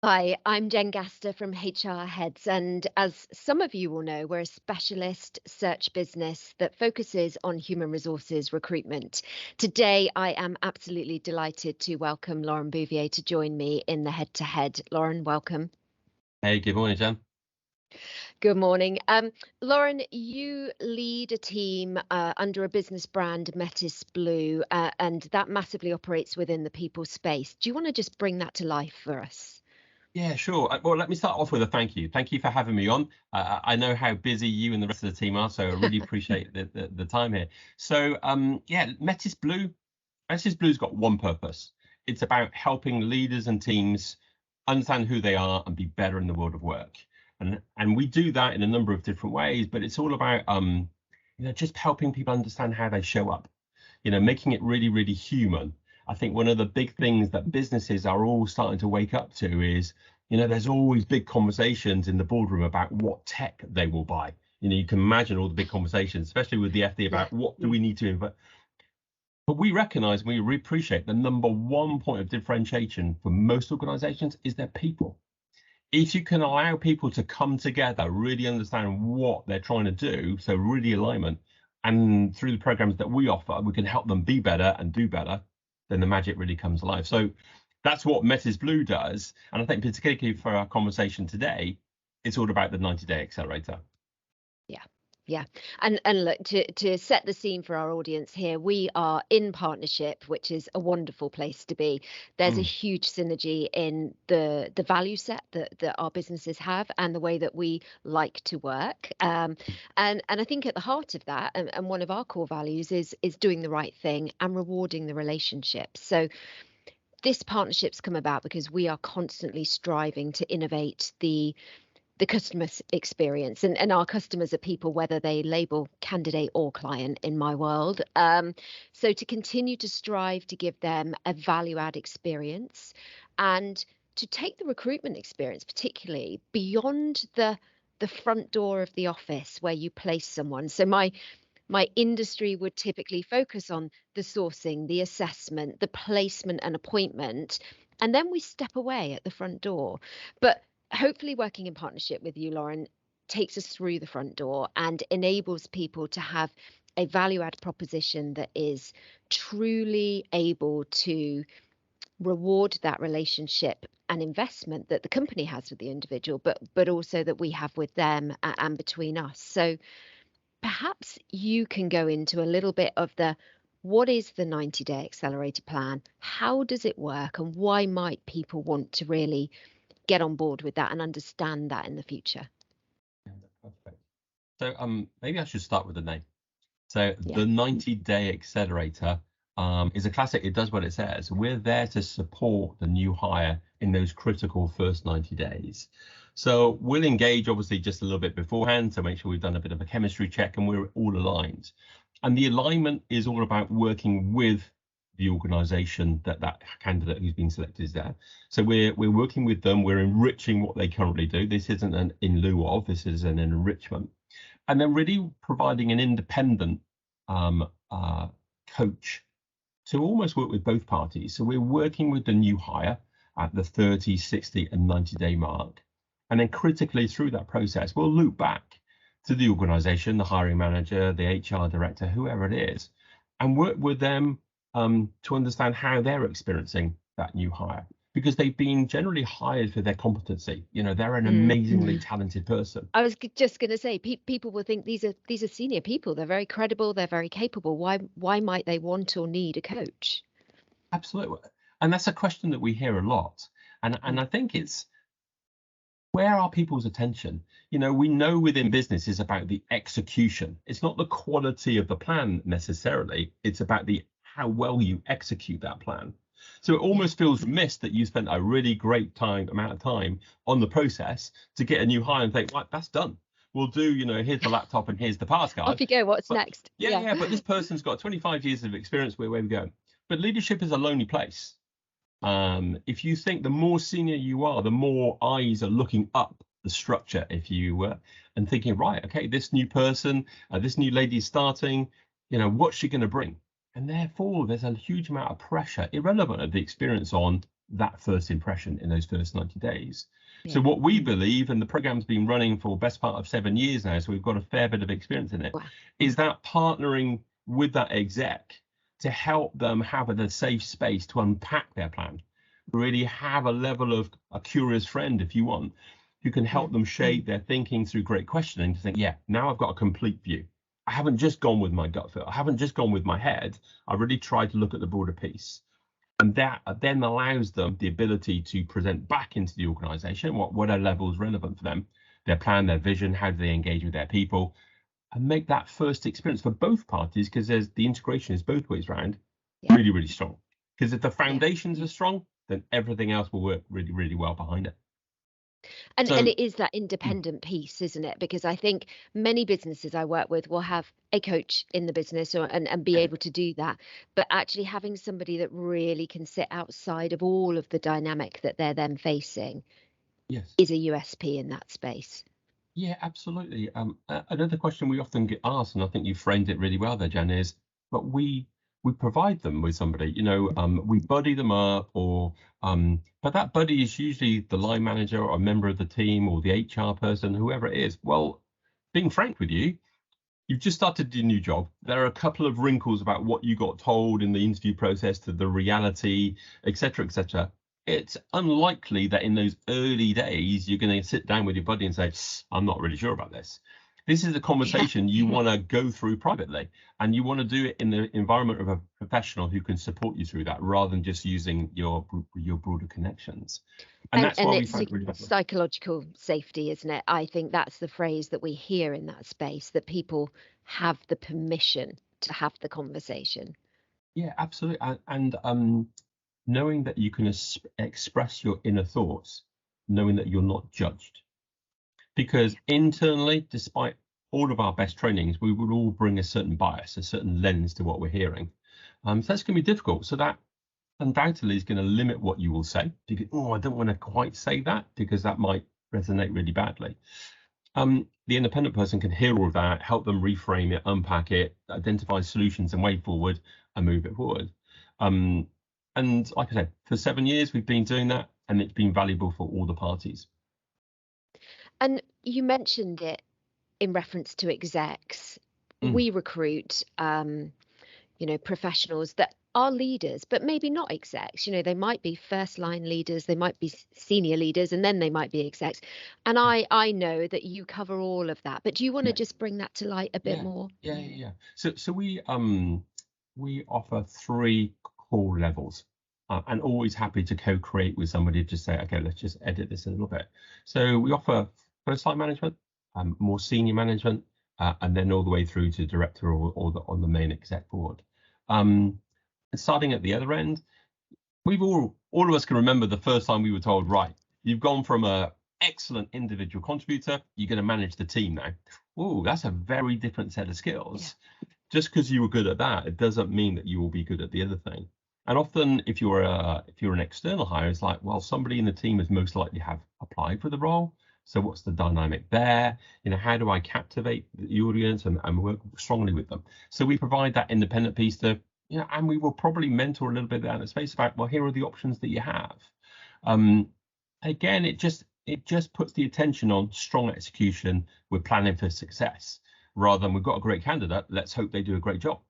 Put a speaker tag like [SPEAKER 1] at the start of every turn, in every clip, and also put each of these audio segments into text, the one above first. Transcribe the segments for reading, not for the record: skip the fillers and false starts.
[SPEAKER 1] Hi, I'm Jen Gaster from HR Heads, and as some of you will know, we're a specialist search business that focuses on human resources recruitment. Today, I am absolutely delighted to welcome Laurent Bouvier to join me in the Head to Head. Lauren, welcome.
[SPEAKER 2] Hey, good morning, Jan.
[SPEAKER 1] Good morning. Lauren, you lead a team under a business brand, Metisblue, and that massively operates within the people space. Do you want to just bring that to life for us?
[SPEAKER 2] Yeah, sure. Well, let me start off with a thank you. Thank you for having me on. I know how busy you and the rest of the team are, so I really appreciate the time here. So, yeah, Metis Blue's got one purpose. It's about helping leaders and teams understand who they are and be better in the world of work. And we do that in a number of different ways, but it's all about just helping people understand how they show up. Making it really, really human. I think one of the big things that businesses are all starting to wake up to is, there's always big conversations in the boardroom about what tech they will buy. You can imagine all the big conversations, especially with the FD
[SPEAKER 1] Yeah.
[SPEAKER 2] about what do we need to invest. But we recognize, we appreciate the number one point of differentiation for most organizations is their people. If you can allow people to come together, really understand what they're trying to do, so really alignment, and through the programs that we offer, we can help them be better and do better, then the magic really comes alive. So that's what Metis Blue does. And I think particularly for our conversation today, it's all about the 90-day accelerator.
[SPEAKER 1] Yeah. Yeah. And look, to set the scene for our audience here, we are in partnership, which is a wonderful place to be. There's a
[SPEAKER 2] Mm,
[SPEAKER 1] huge synergy in the value set that our businesses have and the way that we like to work. And I think at the heart of that, and one of our core values is doing the right thing and rewarding the relationship. So this partnership's come about because we are constantly striving to innovate the customer experience, and our customers are people whether they label candidate or client in my world. So to continue to strive to give them a value add experience and to take the recruitment experience particularly beyond the front door of the office where you place someone. So my industry would typically focus on the sourcing, the assessment, the placement and appointment, and then we step away at the front door. But hopefully, working in partnership with you, Lauren, takes us through the front door and enables people to have a value add proposition that is truly able to reward that relationship and investment that the company has with the individual, but also that we have with them and between us. So perhaps you can go into a little bit of the what is the 90-day accelerator plan? How does it work? And why might people want to really get on board with that and understand that in the future?
[SPEAKER 2] yeah, perfect. So maybe I should start with the name. So
[SPEAKER 1] Yeah.
[SPEAKER 2] the 90-day accelerator is a classic. It does what it says. We're there to support the new hire in those critical first 90 days. So we'll engage obviously just a little bit beforehand to make sure we've done a bit of a chemistry check and we're all aligned. And the alignment is all about working with the organization that candidate who's been selected is there. So we're working with them. We're enriching what they currently do. This isn't an in lieu of, this is an enrichment. And then really providing an independent coach to almost work with both parties. So we're working with the new hire at the 30, 60 and 90-day mark. And then critically through that process, we'll loop back to the organization, the hiring manager, the HR director, whoever it is, and work with them to understand how they're experiencing that new hire. Because they've been generally hired for their competency. They're an amazingly talented person.
[SPEAKER 1] I was just going to say, people will think these are senior people. They're very credible. They're very capable. Why might they want or need a coach?
[SPEAKER 2] Absolutely. And that's a question that we hear a lot. And
[SPEAKER 1] Mm.
[SPEAKER 2] I think it's where are people's attention? We know within business is about the execution. It's not the quality of the plan necessarily. It's about the how well you execute that plan. So it
[SPEAKER 1] Yeah.
[SPEAKER 2] almost feels remiss that you spent a really great amount of time on the process to get a new hire and think, right, that's done. We'll do, here's the laptop and here's the pass
[SPEAKER 1] Off
[SPEAKER 2] card.
[SPEAKER 1] you go. What's
[SPEAKER 2] But
[SPEAKER 1] next?
[SPEAKER 2] yeah,
[SPEAKER 1] Yeah.
[SPEAKER 2] yeah, but this person's got 25 years of experience where we go. But leadership is a lonely place. If you think the more senior you are, the more eyes are looking up the structure, if you were, and thinking, right, okay, this new person, this new lady is starting, what's she going to bring? And therefore, there's a huge amount of pressure, irrelevant of the experience on that first impression in those first 90 days.
[SPEAKER 1] Yeah.
[SPEAKER 2] So what we believe, and the program's been running for the best part of 7 years now, so we've got a fair bit of experience in it,
[SPEAKER 1] Wow.
[SPEAKER 2] is that partnering with that exec to help them have a safe space to unpack their plan, really have a level of a curious friend, if you want, who can help them shape their thinking through great questioning to think, yeah, now I've got a complete view. I haven't just gone with my gut feel. I haven't just gone with my head. I really tried to look at the broader piece. And that then allows them the ability to present back into the organization what are levels relevant for them, their plan, their vision, how do they engage with their people, and make that first experience for both parties, because there's the integration is both ways round, really, really strong. Because if the foundations are strong, then everything else will work really, really well behind it.
[SPEAKER 1] And it is that independent piece, isn't it? Because I think many businesses I work with will have a coach in the business and be able to do that. But actually having somebody that really can sit outside of all of the dynamic that they're then facing is a USP in that space.
[SPEAKER 2] Yeah, absolutely. Another question we often get asked, and I think you framed it really well there, Jen, is, but we provide them with somebody, we buddy them up, but that buddy is usually the line manager or a member of the team or the HR person, whoever it is. Well, being frank with you, you've just started your new job. There are a couple of wrinkles about what you got told in the interview process to the reality, etc., etc. It's unlikely that in those early days you're going to sit down with your buddy and say, I'm not really sure about this. This is a conversation you want to go through privately, and you want to do it in the environment of a professional who can support you through that, rather than just using your broader connections. And that's why we find it really valuable.
[SPEAKER 1] Psychological safety, isn't it? I think that's the phrase that we hear in that space, that people have the permission to have the conversation.
[SPEAKER 2] Yeah, absolutely. And knowing that you can express your inner thoughts, knowing that you're not judged. Because internally, despite all of our best trainings, we would all bring a certain bias, a certain lens to what we're hearing. So that's going to be difficult. So that undoubtedly is going to limit what you will say. Because, I don't want to quite say that, because that might resonate really badly. The independent person can hear all of that, help them reframe it, unpack it, identify solutions and way forward, and move it forward. And like I said, for 7 years, we've been doing that, and it's been valuable for all the parties.
[SPEAKER 1] And you mentioned it in reference to execs. We recruit, professionals that are leaders, but maybe not execs. They might be first line leaders, they might be senior leaders, and then they might be execs. And I know that you cover all of that, but do you want to just bring that to light a bit more?
[SPEAKER 2] Yeah. So we offer 3 core levels. And always happy to co-create with somebody to say, okay, let's just edit this a little bit. So we offer first line management, more senior management, and then all the way through to director or on the main exec board. And starting at the other end, we've all of us can remember the first time we were told, right, you've gone from a excellent individual contributor, you're going to manage the team now. Oh, that's a very different set of skills. Yeah. Just because you were good at that, it doesn't mean that you will be good at the other thing. And often, if you're an external hire, it's like, well, somebody in the team is most likely have applied for the role. So what's the dynamic there? How do I captivate the audience and work strongly with them? So we provide that independent piece to, and we will probably mentor a little bit down the space about, well, here are the options that you have. Again, it just puts the attention on strong execution. We're planning for success, rather than we've got a great candidate, let's hope they do a great job.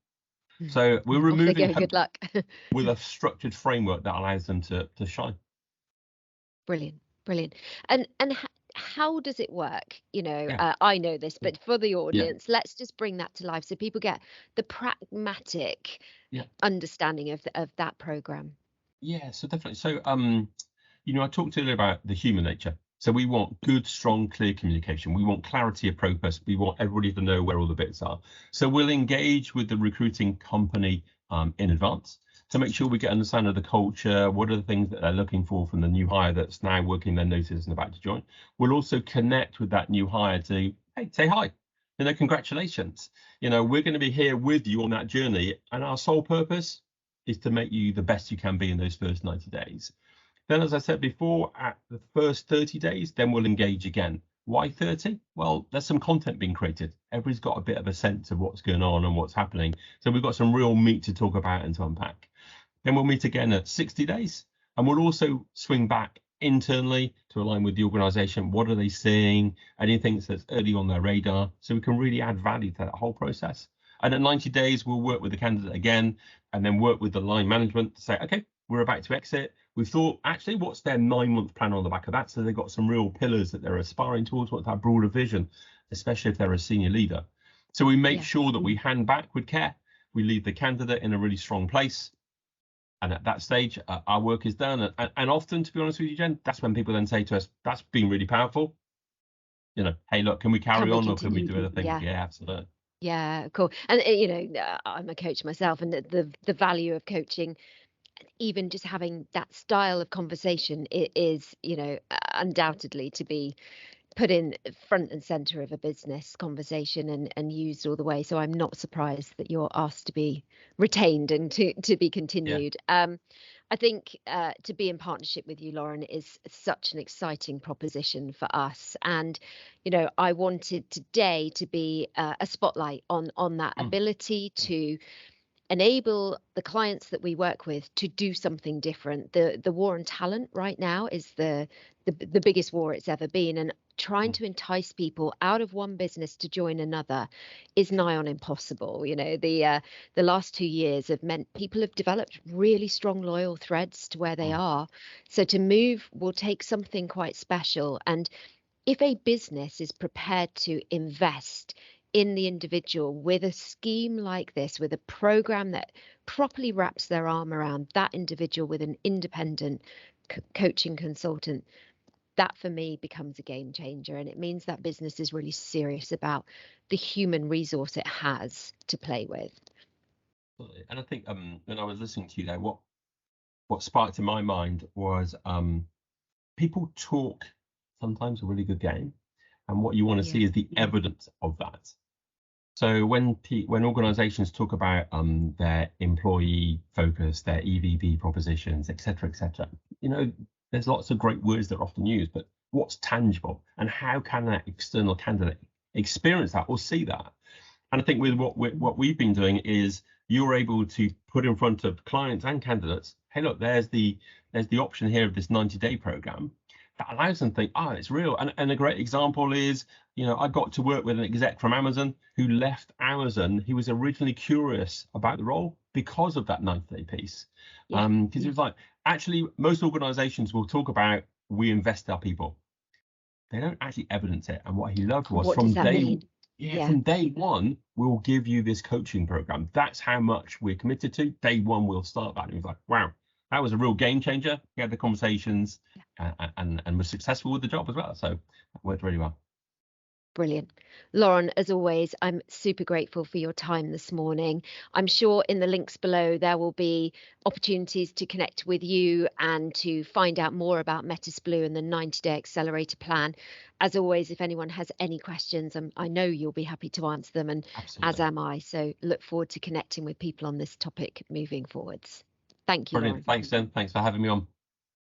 [SPEAKER 2] So we're removing
[SPEAKER 1] good luck
[SPEAKER 2] with a structured framework that allows them to shine.
[SPEAKER 1] Brilliant. And how does it work? I know this, but for the audience, let's just bring that to life so people get the pragmatic understanding of that program.
[SPEAKER 2] Yeah, so definitely. So I talked earlier about the human nature. So we want good, strong, clear communication. We want clarity of purpose. We want everybody to know where all the bits are. So we'll engage with the recruiting company in advance to make sure we get an understanding of the culture. What are the things that they're looking for from the new hire that's now working their notice and about to join? We'll also connect with that new hire to, hey, say hi. Congratulations. We're going to be here with you on that journey. And our sole purpose is to make you the best you can be in those first 90 days. Then, as I said before, at the first 30 days, then we'll engage again. Why 30? Well, there's some content being created. Everybody's got a bit of a sense of what's going on and what's happening. So we've got some real meat to talk about and to unpack. Then we'll meet again at 60 days. And we'll also swing back internally to align with the organization. What are they seeing? Anything that's early on their radar, so we can really add value to that whole process. And at 90 days, we'll work with the candidate again, and then work with the line management to say, okay, we're about to exit. We've thought, actually, what's their 9-month plan on the back of that? So they've got some real pillars that they're aspiring towards, what's that broader vision, especially if they're a senior leader. So we make sure that we hand back with care. We leave the candidate in a really strong place. And at that stage, our work is done. And often, to be honest with you, Jen, that's when people then say to us, that's been really powerful. You know, hey, look, can we carry on, or can we do other things? Yeah, absolutely.
[SPEAKER 1] Yeah, cool. And I'm a coach myself, and the value of coaching, even just having that style of conversation, it is, undoubtedly to be put in front and center of a business conversation and used all the way. So I'm not surprised that you're asked to be retained and to be continued. I think to be in partnership with you, Lauren, is such an exciting proposition for us. And, I wanted today to be a spotlight on that ability to enable the clients that we work with to do something different. The war on talent right now is the biggest war it's ever been, and trying to entice people out of one business to join another is nigh on impossible. The last 2 years have meant people have developed really strong loyal threads to where they are. So to move will take something quite special. And if a business is prepared to invest in the individual with a scheme like this, with a program that properly wraps their arm around that individual with an independent coaching consultant, that for me becomes a game changer. And it means that business is really serious about the human resource it has to play with.
[SPEAKER 2] And I think when I was listening to you there, what sparked in my mind was people talk sometimes a really good game, and what you want to see is the evidence of that. So when organizations talk about their employee focus, their EVP propositions, et cetera, there's lots of great words that are often used, but what's tangible, and how can that external candidate experience that or see that? And I think with what we've been doing is you're able to put in front of clients and candidates, hey, look, there's the option here of this 90-day program that allows them to think, it's real. And a great example is, I got to work with an exec from Amazon who left Amazon. He was originally curious about the role because of that 90-day piece. Because he was like, actually, most organizations will talk about we invest our people. They don't actually evidence it. And what he loved was from day one, we'll give you this coaching program. That's how much we're committed to. Day one, we'll start that. And he was like, wow, that was a real game changer. We had the conversations and was successful with the job as well. So it worked really well.
[SPEAKER 1] Brilliant. Lauren, as always, I'm super grateful for your time this morning. I'm sure in the links below there will be opportunities to connect with you and to find out more about Metisblue and the 90-day Accelerator plan. As always, if anyone has any questions, I know you'll be happy to answer them, and absolutely, as am I. So look forward to connecting with people on this topic moving forwards. Thank you,
[SPEAKER 2] Brilliant.
[SPEAKER 1] Lauren.
[SPEAKER 2] Thanks, Jen. Thanks for having me on.